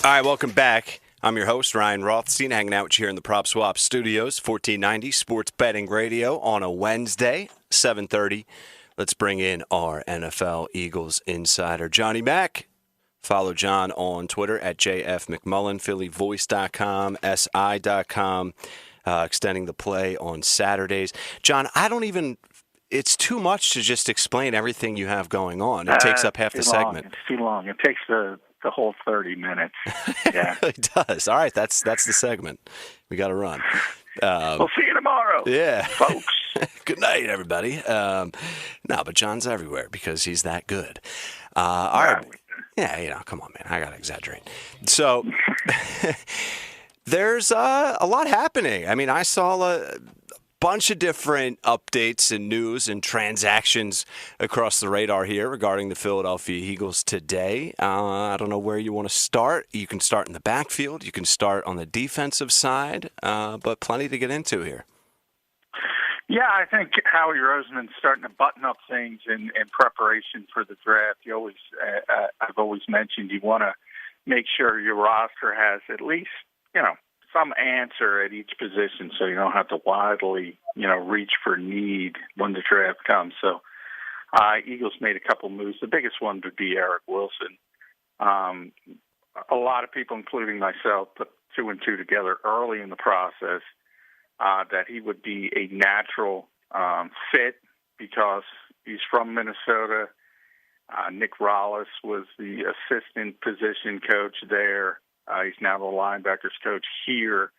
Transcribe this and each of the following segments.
All right, welcome back. I'm your host, Ryan Rothstein, hanging out with you here in the Prop Swap Studios, 1490 Sports Betting Radio on a Wednesday, 7:30. Let's bring in our NFL Eagles insider, Johnny Mack. Follow John on Twitter at JFMcMullen, PhillyVoice.com, SI.com, extending the play on Saturdays. John, it's too much to just explain everything you have going on. It takes up half the segment. It's too long. It takes the whole 30 minutes. Yeah. It does. All right, that's the segment. We got to run. We'll see you tomorrow. Yeah. Folks. Good night, everybody. No, but John's everywhere because he's that good. All right. Yeah, come on, man. I got to exaggerate. So there's a lot happening. I mean, I saw a bunch of different updates and news and transactions across the radar here regarding the Philadelphia Eagles today. I don't know where you want to start. You can start in the backfield. You can start on the defensive side, but plenty to get into here. Yeah, I think Howie Roseman's starting to button up things in preparation for the draft. I've always mentioned you want to make sure your roster has at least, some answer at each position so you don't have to wildly, reach for need when the draft comes. So Eagles made a couple moves. The biggest one would be Eric Wilson. A lot of people, including myself, put 2 and 2 together early in the process. That he would be a natural fit because he's from Minnesota. Nick Rollis was the assistant position coach there. He's now the linebackers coach here.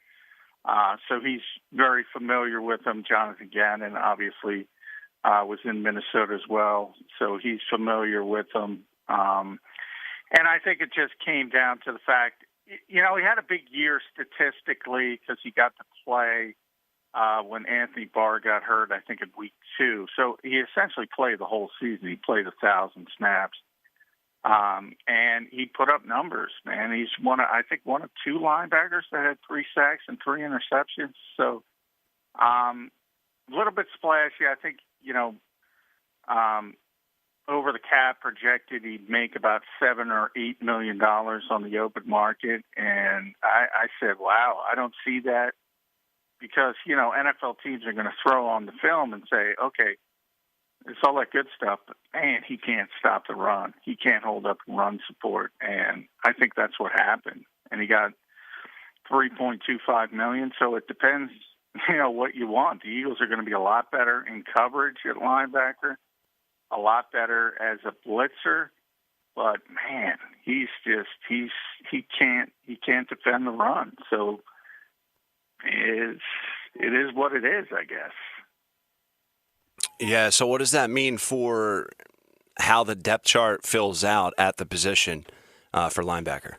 So he's very familiar with them. Jonathan Gannon obviously was in Minnesota as well. So he's familiar with them. And I think it just came down to the fact, he had a big year statistically because he got to play when Anthony Barr got hurt, I think in week 2. So he essentially played the whole season. He played 1,000 snaps. And he put up numbers, man. He's one of 2 linebackers that had 3 sacks and 3 interceptions. So a little bit splashy. I think, over the cap projected he'd make about $7 or $8 million on the open market. And I said, wow, I don't see that. Because, NFL teams are going to throw on the film and say, okay, it's all that good stuff, but, man, he can't stop the run. He can't hold up run support. And I think that's what happened. And he got $3.25 million. So it depends, what you want. The Eagles are going to be a lot better in coverage at linebacker, a lot better as a blitzer. But, man, he can't defend the run. So it is what it is, I guess. Yeah, so what does that mean for how the depth chart fills out at the position for linebacker?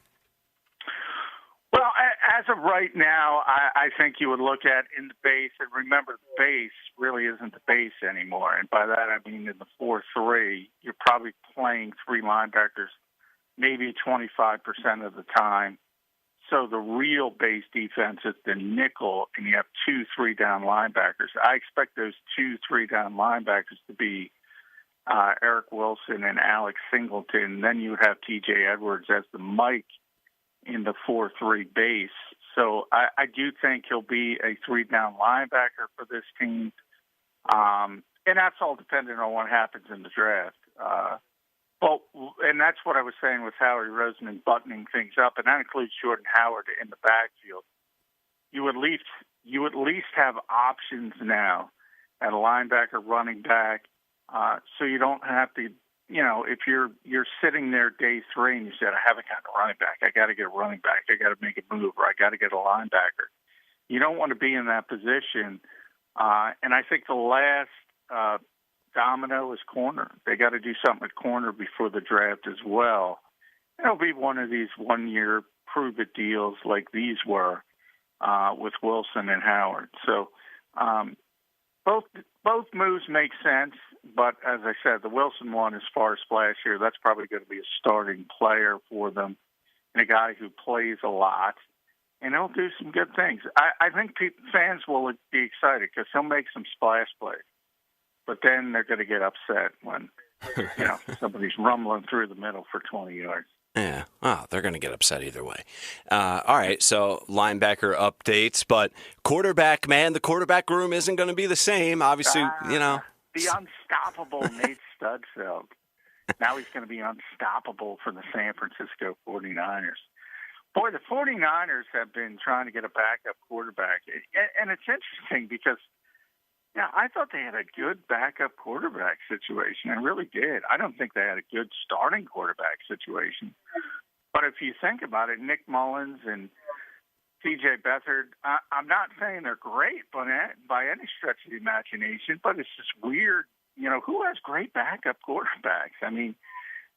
Well, as of right now, I think you would look at in the base, and remember, the base really isn't the base anymore. And by that, I mean in the 4-3, you're probably playing 3 linebackers maybe 25% of the time. So the real base defense is the nickel, and you have 2 3-down linebackers. I expect those 2 3-down linebackers to be Eric Wilson and Alex Singleton. Then you would have T.J. Edwards as the Mike in the 4-3 base. So I do think he'll be a 3-down linebacker for this team. And that's all dependent on what happens in the draft. Well, and that's what I was saying with Howie Roseman buttoning things up, and that includes Jordan Howard in the backfield. You at least have options now at a linebacker, running back, so you don't have to, if you're sitting there day 3 and you said, I haven't got a running back, I got to get a running back, I got to make a move, or I got to get a linebacker. You don't want to be in that position, and I think the last domino is corner. They got to do something at corner before the draft as well. It'll be one of these 1-year prove-it deals like these were with Wilson and Howard. So both moves make sense, but as I said, the Wilson one is far splashier. That's probably going to be a starting player for them and a guy who plays a lot, and he'll do some good things. I think fans will be excited because he'll make some splash plays. But then they're going to get upset when, somebody's rumbling through the middle for 20 yards. Yeah. Oh, they're going to get upset either way. All right, so linebacker updates, but quarterback, man, the quarterback room isn't going to be the same. Obviously, The unstoppable Nate Studfeld. Now he's going to be unstoppable for the San Francisco 49ers. Boy, the 49ers have been trying to get a backup quarterback. And it's interesting because, I thought they had a good backup quarterback situation. I really did. I don't think they had a good starting quarterback situation. But if you think about it, Nick Mullins and TJ Beathard, I'm not saying they're great by any stretch of the imagination, but it's just weird. Who has great backup quarterbacks? I mean,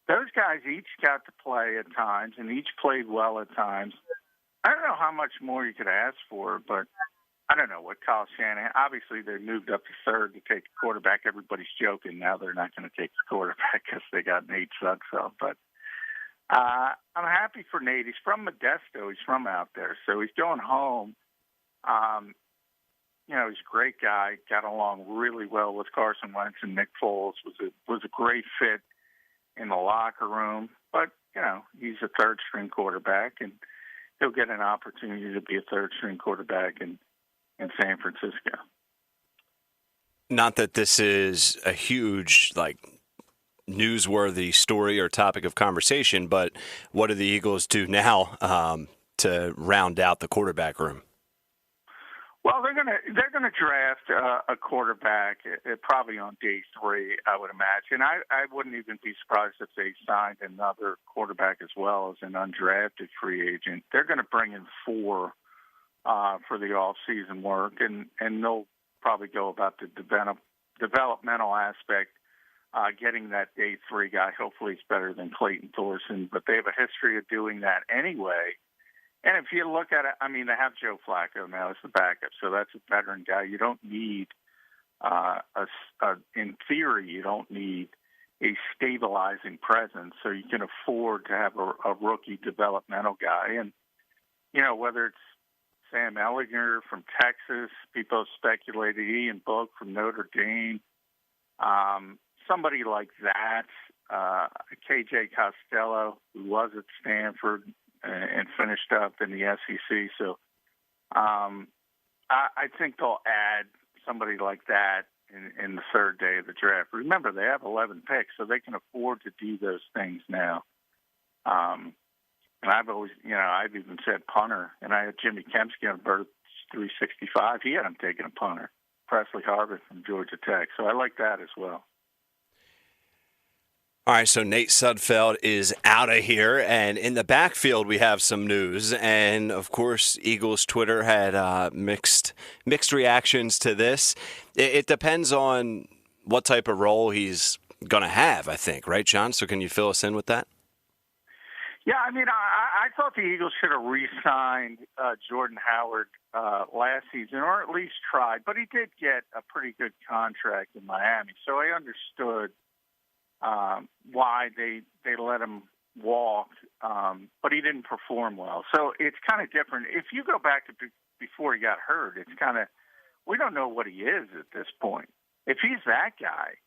those guys each got to play at times and each played well at times. I don't know how much more you could ask for, but I don't know what Kyle Shanahan. Obviously, they moved up to third to take the quarterback. Everybody's joking now they're not going to take the quarterback because they got Nate Sudfeld. But I'm happy for Nate. He's from Modesto. He's from out there, so he's going home. He's a great guy. Got along really well with Carson Wentz and Nick Foles. Was a great fit in the locker room. But he's a third string quarterback, and he'll get an opportunity to be a third string quarterback in San Francisco. Not that this is a huge, newsworthy story or topic of conversation, but what do the Eagles do now to round out the quarterback room? Well, they're gonna draft a quarterback probably on day 3, I would imagine. I wouldn't even be surprised if they signed another quarterback as well as an undrafted free agent. They're going to bring in 4 for the off-season work, and they'll probably go about the developmental aspect, getting that day 3 guy. Hopefully it's better than Clayton Thorson, but they have a history of doing that anyway. And if you look at it, they have Joe Flacco now as the backup, so that's a veteran guy. You don't need, in theory, you don't need a stabilizing presence, so you can afford to have a rookie developmental guy. And, whether it's Sam Ehlinger from Texas, people have speculated Ian Book from Notre Dame, somebody like that, KJ Costello, who was at Stanford and finished up in the SEC. So I think they'll add somebody like that in the third day of the draft. Remember, they have 11 picks, so they can afford to do those things now. And I've always, I've even said punter, and I had Jimmy Kempsky on Bird 365. He had him taking a punter, Presley Harvard from Georgia Tech. So I like that as well. All right, so Nate Sudfeld is out of here, and in the backfield we have some news. And of course, Eagles Twitter had mixed reactions to this. It depends on what type of role he's going to have, I think, right, John? So can you fill us in with that? Yeah, I thought the Eagles should have re-signed Jordan Howard last season, or at least tried. But he did get a pretty good contract in Miami, so I understood why they let him walk, but he didn't perform well. So it's kind of different. If you go back to before he got hurt, it's kind of, we don't know what he is at this point. If he's that guy,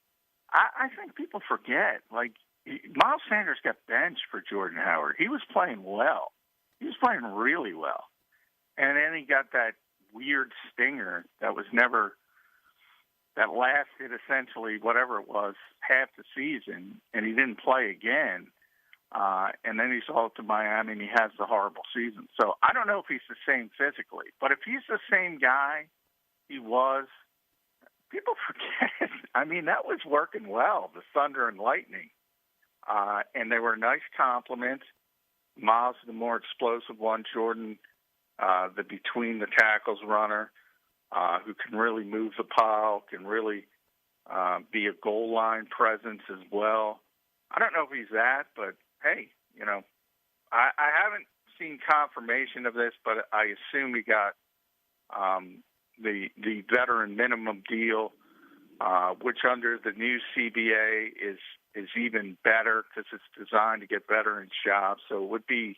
I think people forget. Miles Sanders got benched for Jordan Howard. He was playing well. He was playing really well. And then he got that weird stinger that lasted essentially, whatever it was, half the season, and he didn't play again. And then he's off to Miami, and he has the horrible season. So I don't know if he's the same physically, but if he's the same guy he was, people forget. That was working well, the Thunder and Lightning. And they were a nice compliment. Miles, the more explosive one, Jordan, the between the tackles runner, who can really move the pile, can really be a goal line presence as well. I don't know if he's that, but hey, I haven't seen confirmation of this, but I assume he got the veteran minimum deal, which under the new CBA is even better because it's designed to get veterans jobs. So it would be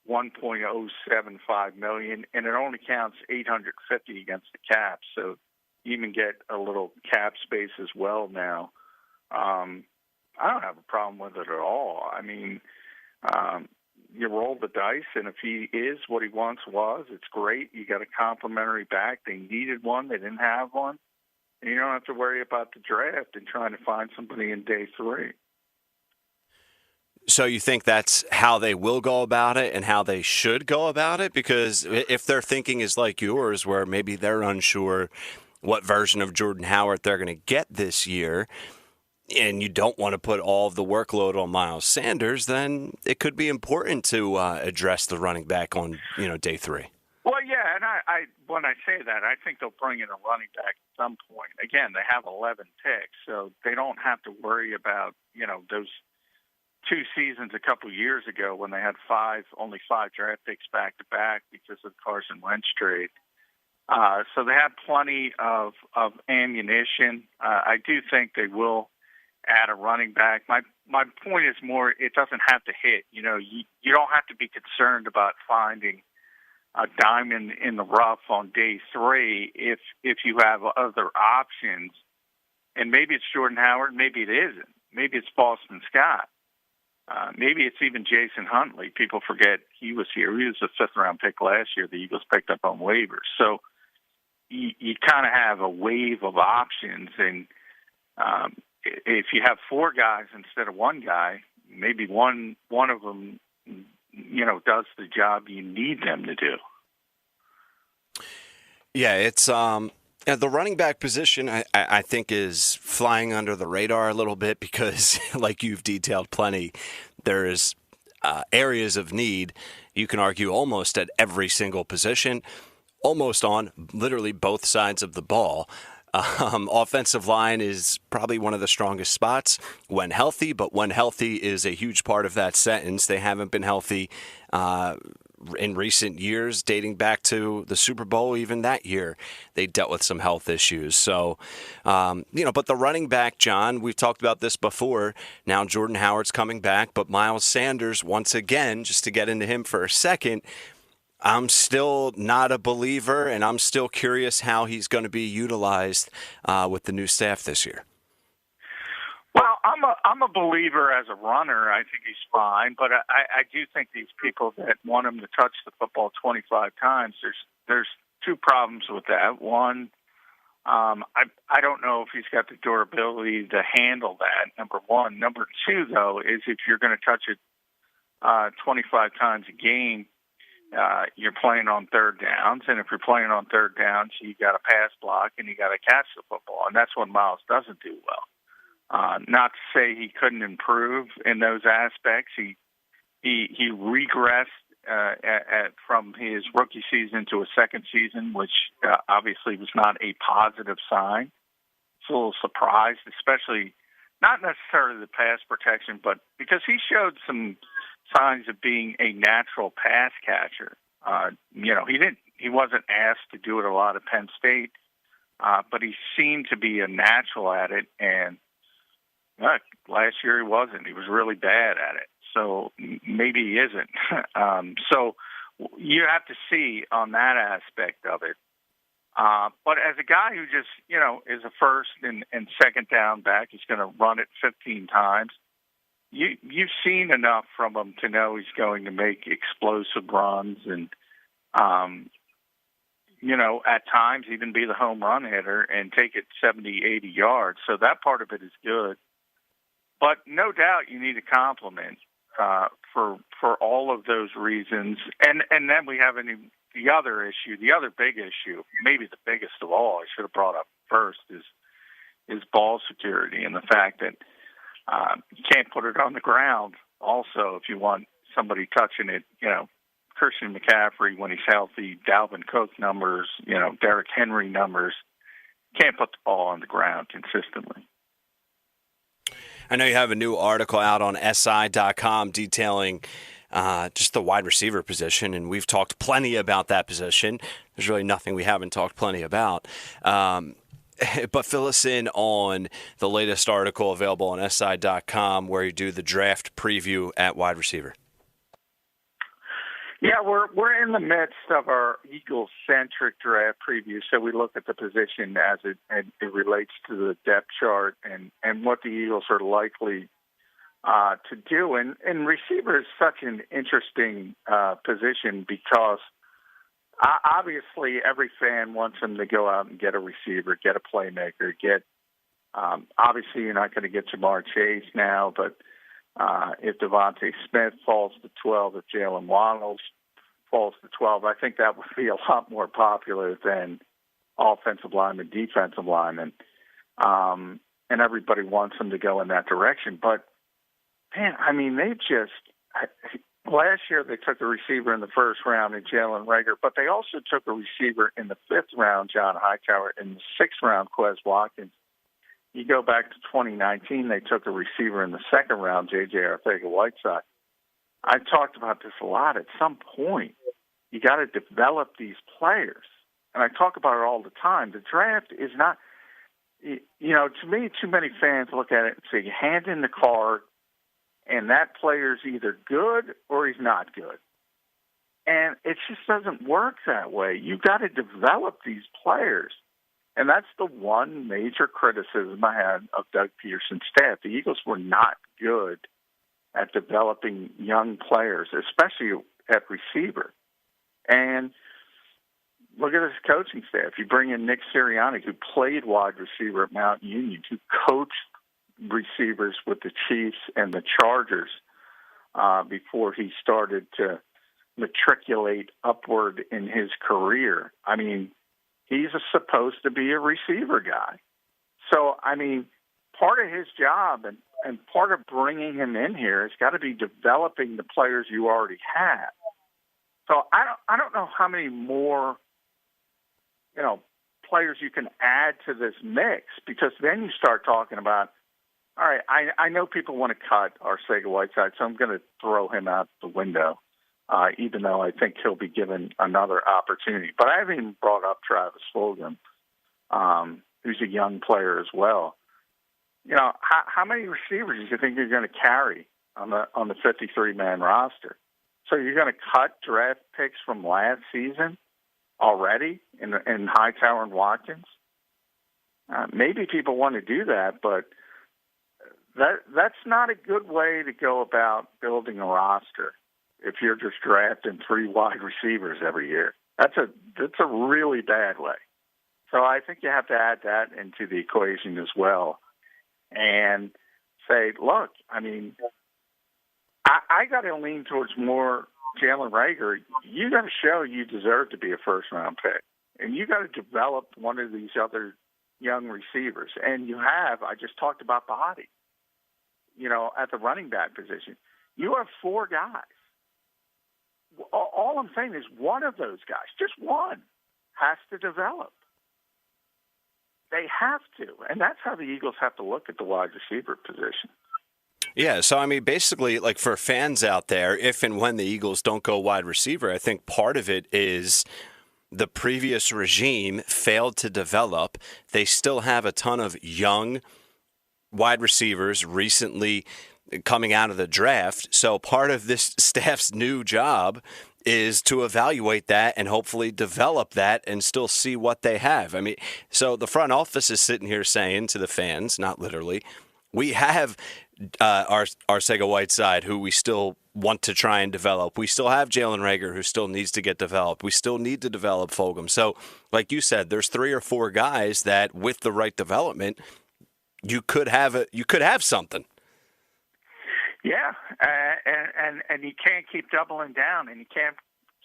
$1.075 million, and it only counts $850 against the cap. So you even get a little cap space as well now. I don't have a problem with it at all. you roll the dice, and if he is what he once was, it's great. You got a complimentary back. They needed one. They didn't have one. And you don't have to worry about the draft and trying to find somebody in day 3. So you think that's how they will go about it and how they should go about it? Because if their thinking is like yours, where maybe they're unsure what version of Jordan Howard they're going to get this year, and you don't want to put all of the workload on Miles Sanders, then it could be important to address the running back on day 3. Well, yeah, and I when I say that, I think they'll bring in a running back at some point. Again, they have 11 picks, so they don't have to worry about those 2 seasons a couple years ago when they had only 5 draft picks back to back because of Carson Wentz trade. So they have plenty of ammunition. I do think they will add a running back. My point is more, it doesn't have to hit. You don't have to be concerned about finding a diamond in the rough on day 3 if you have other options. And maybe it's Jordan Howard, maybe it isn't. Maybe it's Boston Scott. Maybe it's even Jason Huntley. People forget he was here. He was a 5th-round pick last year. The Eagles picked up on waivers. So you kind of have a wave of options. And if you have 4 guys instead of 1 guy, maybe one of them, does the job you need them to do. Yeah, it's the running back position, I think, is flying under the radar a little bit because, like you've detailed plenty, there's areas of need, you can argue, almost at every single position, almost on literally both sides of the ball. Offensive line is probably one of the strongest spots when healthy, but when healthy is a huge part of that sentence. They haven't been healthy in recent years, dating back to the Super Bowl. Even that year, they dealt with some health issues. So, but the running back, John, we've talked about this before. Now Jordan Howard's coming back, but Miles Sanders, once again, just to get into him for a second, I'm still not a believer, and I'm still curious how he's going to be utilized with the new staff this year. Well, I'm a believer as a runner. I think he's fine, but I do think these people that want him to touch the football 25 times, there's 2 problems with that. One, I don't know if he's got the durability to handle that, number one. Number 2, though, is if you're going to touch it 25 times a game, you're playing on 3rd downs, and if you're playing on 3rd downs, you got to pass block and you got to catch the football, and that's what Miles doesn't do well. Not to say he couldn't improve in those aspects. He regressed from his rookie season to a second season, which obviously was not a positive sign. It's a little surprised, especially not necessarily the pass protection, but because he showed some signs of being a natural pass catcher. He wasn't asked to do it a lot at Penn State, but he seemed to be a natural at it. And last year he wasn't. He was really bad at it. So maybe he isn't. So you have to see on that aspect of it. But as a guy who just, is a 1st and 2nd down back, he's going to run it 15 times. You've seen enough from him to know he's going to make explosive runs and, at times even be the home run hitter and take it 70, 80 yards. So that part of it is good. But no doubt you need a compliment for all of those reasons. And then we have the other issue, the other big issue, maybe the biggest of all I should have brought up first is ball security and the fact that you can't put it on the ground. Also, if you want somebody touching it, Christian McCaffrey when he's healthy, Dalvin Cook numbers, Derrick Henry numbers, can't put the ball on the ground consistently. I know you have a new article out on SI.com detailing just the wide receiver position, and we've talked plenty about that position. There's really nothing we haven't talked plenty about. But fill us in on the latest article available on SI.com where you do the draft preview at wide receiver. Yeah, we're in the midst of our Eagles-centric draft preview, so we look at the position as it relates to the depth chart and what the Eagles are likely to do. And receiver is such an interesting position because obviously every fan wants him to go out and get a receiver, get a playmaker, obviously you're not going to get Jamar Chase now, but if Devontae Smith falls to 12, if Jalen Waddle falls to 12, I think that would be a lot more popular than offensive lineman, defensive lineman. And everybody wants them to go in that direction. But, man, I mean, last year they took a receiver in the first round in Jalen Reagor, but they also took a receiver in the fifth round, John Hightower, in the sixth round, Quez Watkins. You go back to 2019, they took a receiver in the second round, J.J. Arcega-Whiteside. I've talked about this a lot. At some point, you got to develop these players. And I talk about it all the time. The draft is not, to me, too many fans look at it and say, you hand in the card, and that player's either good or he's not good. And it just doesn't work that way. You got to develop these players. And that's the one major criticism I had of Doug Peterson's staff. The Eagles were not good at developing young players, especially at receiver. And look at his coaching staff. You bring in Nick Sirianni, who played wide receiver at Mount Union, who coached receivers with the Chiefs and the Chargers before he started to matriculate upward in his career. I mean, he's supposed to be a receiver guy. So, I mean, part of his job and part of bringing him in here has got to be developing the players you already have. So I don't know how many more, players you can add to this mix, because then you start talking about, all right, I know people want to cut Arcega-Whiteside, so I'm going to throw him out the window, even though I think he'll be given another opportunity. But I haven't even brought up Travis Fulgham, who's a young player as well. How many receivers do you think you're going to carry on the 53-man roster? So you're going to cut draft picks from last season already in Hightower and Watkins? Maybe people want to do that, but that's not a good way to go about building a roster if you're just drafting 3 wide receivers every year. That's a really bad way. So I think you have to add that into the equation as well and say, look, I mean, I got to lean towards more Jalen Reagor. You got to show you deserve to be a first-round pick, and you got to develop one of these other young receivers. And you have. I just talked about body. At the running back position, you have 4 guys. All I'm saying is one of those guys, just one, has to develop. They have to, and that's how the Eagles have to look at the wide receiver position. Yeah, so I mean, basically, like for fans out there, if and when the Eagles don't go wide receiver, I think part of it is the previous regime failed to develop. They still have a ton of young wide receivers recently coming out of the draft. So part of this staff's new job is to evaluate that and hopefully develop that and still see what they have. I mean, so the front office is sitting here saying to the fans, not literally, we have Arcega-Whiteside, who we still want to try and develop. We still have Jalen Reagor, who still needs to get developed. We still need to develop Fulgham. So, like you said, there's 3 or 4 guys that, with the right development, you could have something. Yeah, and you can't keep doubling down, and you can't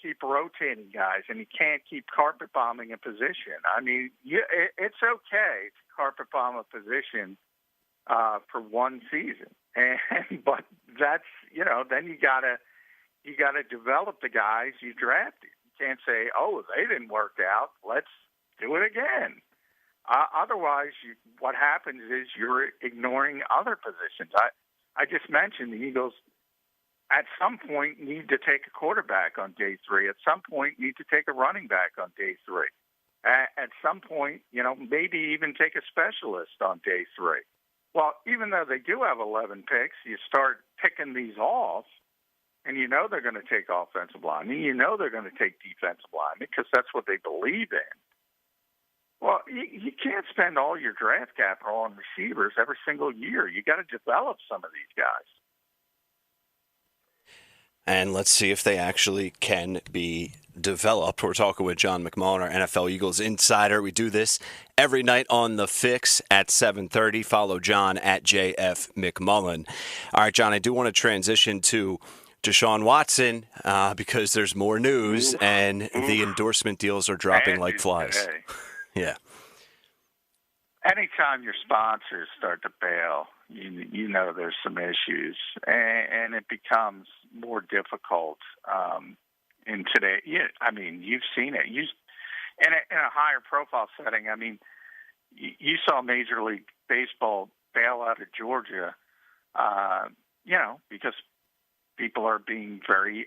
keep rotating guys, and you can't keep carpet bombing a position. I mean, it's okay to carpet bomb a position for one season, but that's then you gotta develop the guys you drafted. You can't say, oh, they didn't work out, let's do it again. Otherwise, what happens is you're ignoring other positions. I just mentioned the Eagles at some point need to take a quarterback on day 3. At some point need to take a running back on day 3. At some point, maybe even take a specialist on day 3. Well, even though they do have 11 picks, you start picking these off, and they're going to take offensive linemen. They're going to take defensive linemen because that's what they believe in. Well, you can't spend all your draft capital on receivers every single year. You got to develop some of these guys. and let's see if they actually can be developed. We're talking with John McMullen, our NFL Eagles insider. We do this every night on The Fix at 7:30. Follow John at JF McMullen. All right, John, I do want to transition to Deshaun Watson because there's more news, and the endorsement deals are dropping like flies. Yeah. Anytime your sponsors start to bail, you know there's some issues, and it becomes more difficult in today. Yeah, I mean, you've seen it. In a higher profile setting, I mean, you saw Major League Baseball bail out of Georgia, because people are being very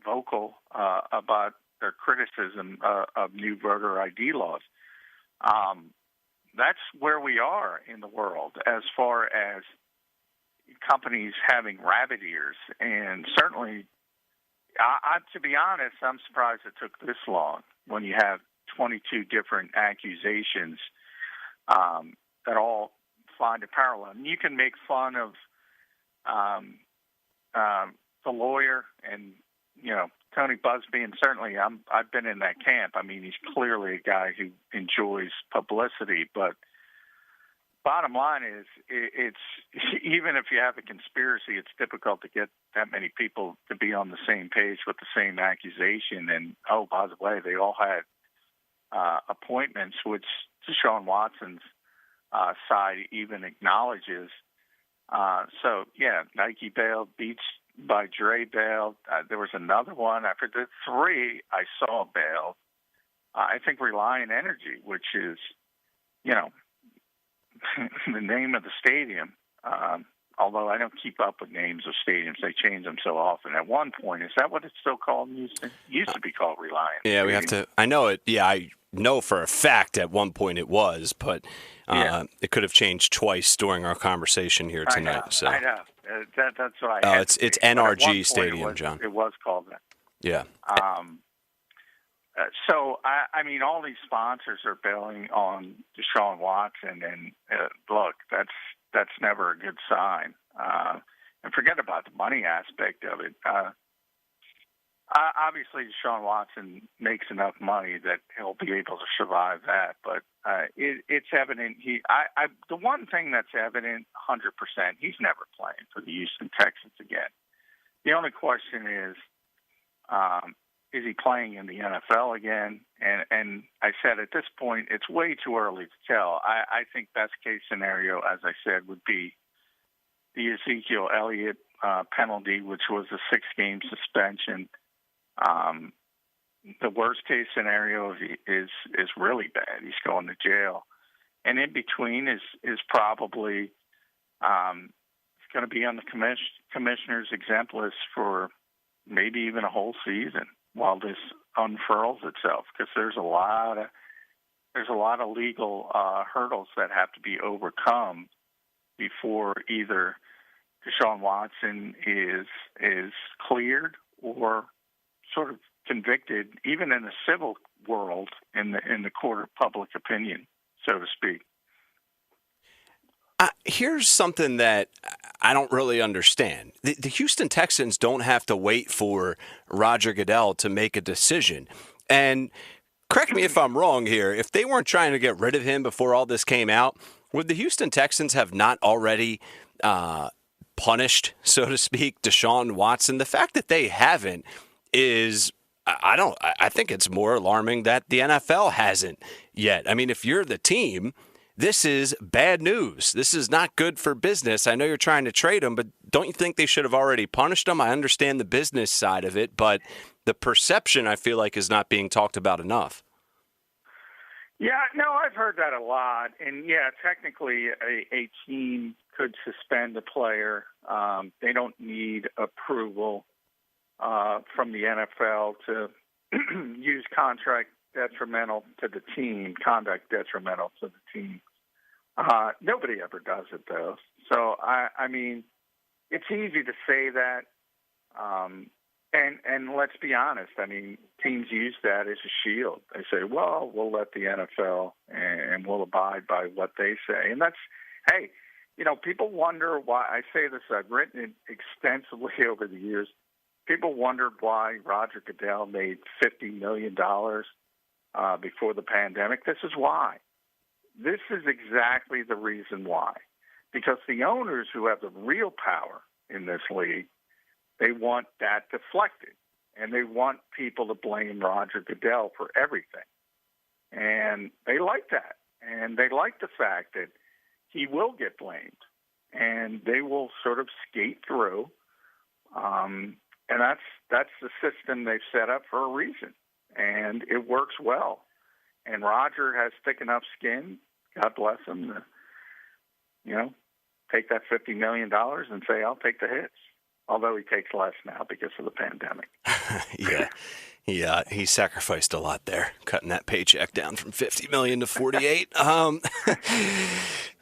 vocal about their criticism of new voter ID laws. That's where we are in the world as far as companies having rabbit ears. And certainly, to be honest, I'm surprised it took this long when you have 22 different accusations that all find a parallel. And you can make fun of the lawyer and, Tony Busby, and certainly I've been in that camp. I mean, he's clearly a guy who enjoys publicity, but bottom line is it's even if you have a conspiracy, it's difficult to get that many people to be on the same page with the same accusation. And, oh, by the way, they all had appointments, which Deshaun Watson's side even acknowledges. So, yeah, Nike bailed, Beats by Dre bailed. There was another one. After the three, I saw bailed. I think Reliant Energy, which is, the name of the stadium, although I don't keep up with names of stadiums. They change them so often. At one point, is that what it's still called in Houston? It used to be called Reliant. Yeah, we have to – I know it. Yeah, I know for a fact at one point it was, but it could have changed twice during our conversation here tonight. I know. That's what I it's NRG Stadium, John. It was called that. Yeah. So, I mean, all these sponsors are bailing on Deshaun Watson, and look, that's never a good sign. And forget about the money aspect of it. Obviously, Deshaun Watson makes enough money that he'll be able to survive that, but it's evident. The one thing that's evident 100%, he's never playing for the Houston Texans again. The only question is he playing in the NFL again? And I said at this point, it's way too early to tell. I think best case scenario, as I said, would be the Ezekiel Elliott penalty, which was a 6-game suspension. The worst case scenario is really bad. He's going to jail. And in between is probably it's going to be on the commissioner's exempt list for maybe even a whole season while this unfurls itself, because there's a lot of legal hurdles that have to be overcome before either Deshaun Watson is cleared or sort of convicted, even in the civil world, in the court of public opinion, so to speak. Here's something that I don't really understand. The Houston Texans don't have to wait for Roger Goodell to make a decision. And correct me if I'm wrong here. If they weren't trying to get rid of him before all this came out, would the Houston Texans have not already punished, so to speak, Deshaun Watson? The fact that they haven't is, I think it's more alarming that the NFL hasn't yet. I mean, if you're the team, this is bad news. This is not good for business. I know you're trying to trade him, but don't you think they should have already punished him? I understand the business side of it, but the perception, I feel like, is not being talked about enough. Yeah, no, I've heard that a lot. And, yeah, technically a team could suspend a player. They don't need approval from the NFL to use conduct detrimental to the team. Nobody ever does it, though. So, I mean, it's easy to say that. And let's be honest. I mean, teams use that as a shield. They say, well, we'll let the NFL and we'll abide by what they say. And that's, hey, people wonder why. I say this, I've written it extensively over the years. people wondered why Roger Goodell made $50 million before the pandemic. This is why. This is exactly the reason why. Because the owners who have the real power in this league, they want that deflected. And they want people to blame Roger Goodell for everything. And they like that. And they like the fact that he will get blamed. And they will sort of skate through. And that's the system they've set up for a reason. And it works well. And Roger has thick enough skin, God bless him, to, take that $50 million and say, I'll take the hits. Although he takes less now because of the pandemic. Yeah. He sacrificed a lot there, cutting that paycheck down from $50 million to $48.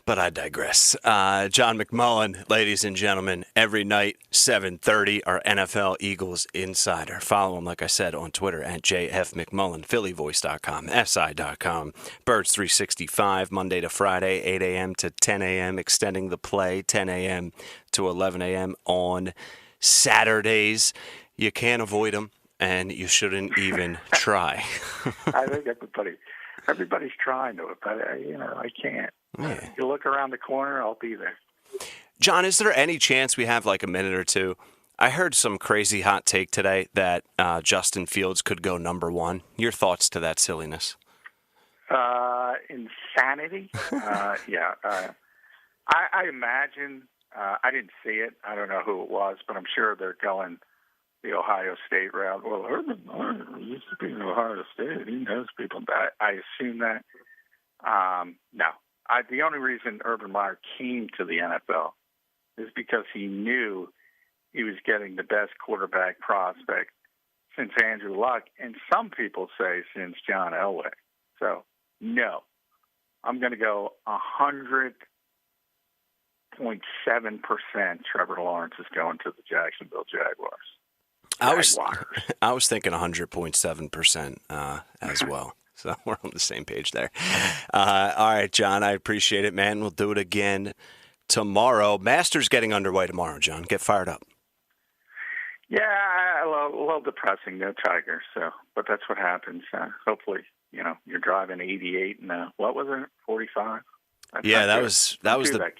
But I digress. John McMullen, ladies and gentlemen, every night, 7:30, our NFL Eagles Insider. Follow him, like I said, on Twitter at JFMcMullen, PhillyVoice.com, SI.com, Birds365, Monday to Friday, 8 a.m. to 10 a.m., extending the play, 10 a.m. to 11 a.m. on Saturdays. You can't avoid them, and you shouldn't even try. I think everybody's trying to it, but, I can't. Yeah. You look around the corner, I'll be there. John, is there any chance we have like a minute or two? I heard some crazy hot take today that Justin Fields could go number one. Your thoughts to that silliness? Insanity? Yeah. I imagine, I didn't see it. I don't know who it was, but I'm sure they're going the Ohio State route. Well, Urban Meyer used to be in Ohio State. He knows people. I assume that. No. The only reason Urban Meyer came to the NFL is because he knew he was getting the best quarterback prospect since Andrew Luck, and some people say since John Elway. So, no. I'm going to go 100.7% Trevor Lawrence is going to the Jacksonville Jaguars. I was thinking 100.7% as well. So we're on the same page there. All right, John, I appreciate it, man. We'll do it again tomorrow. Masters getting underway tomorrow, John. Get fired up. Yeah, a little depressing, no Tiger. But that's what happens. Hopefully, you're driving 88 and what was it, 45? That was the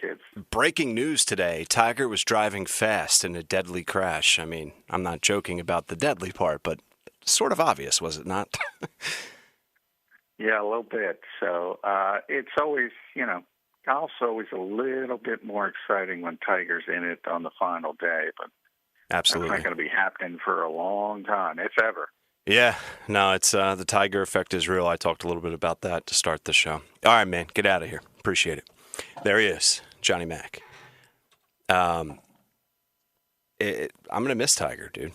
breaking news today. Tiger was driving fast in a deadly crash. I mean, I'm not joking about the deadly part, but sort of obvious, was it not? Yeah, a little bit. So it's always, golf's always a little bit more exciting when Tiger's in it on the final day. But absolutely, that's not going to be happening for a long time, if ever. Yeah, no, it's the Tiger effect is real. I talked a little bit about that to start the show. All right, man, get out of here. Appreciate it. There he is, Johnny Mac. I'm going to miss Tiger, dude.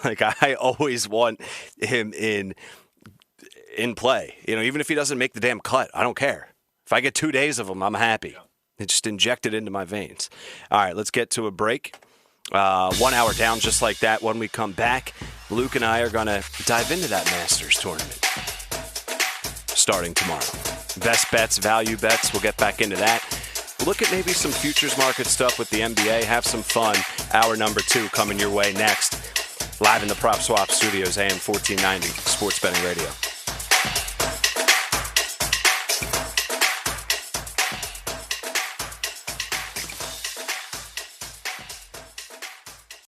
Like, I always want him in play. Even if he doesn't make the damn cut, I don't care. If I get 2 days of him, I'm happy. It just injected into my veins. All right, let's get to a break. 1 hour down just like that. When we come back, Luke and I are going to dive into that Masters tournament starting tomorrow. Best bets, value bets, we'll get back into that. Look at maybe some futures market stuff with the NBA. Have some fun. Hour number 2 coming your way next. Live in the Prop Swap Studios, AM 1490, Sports Betting Radio.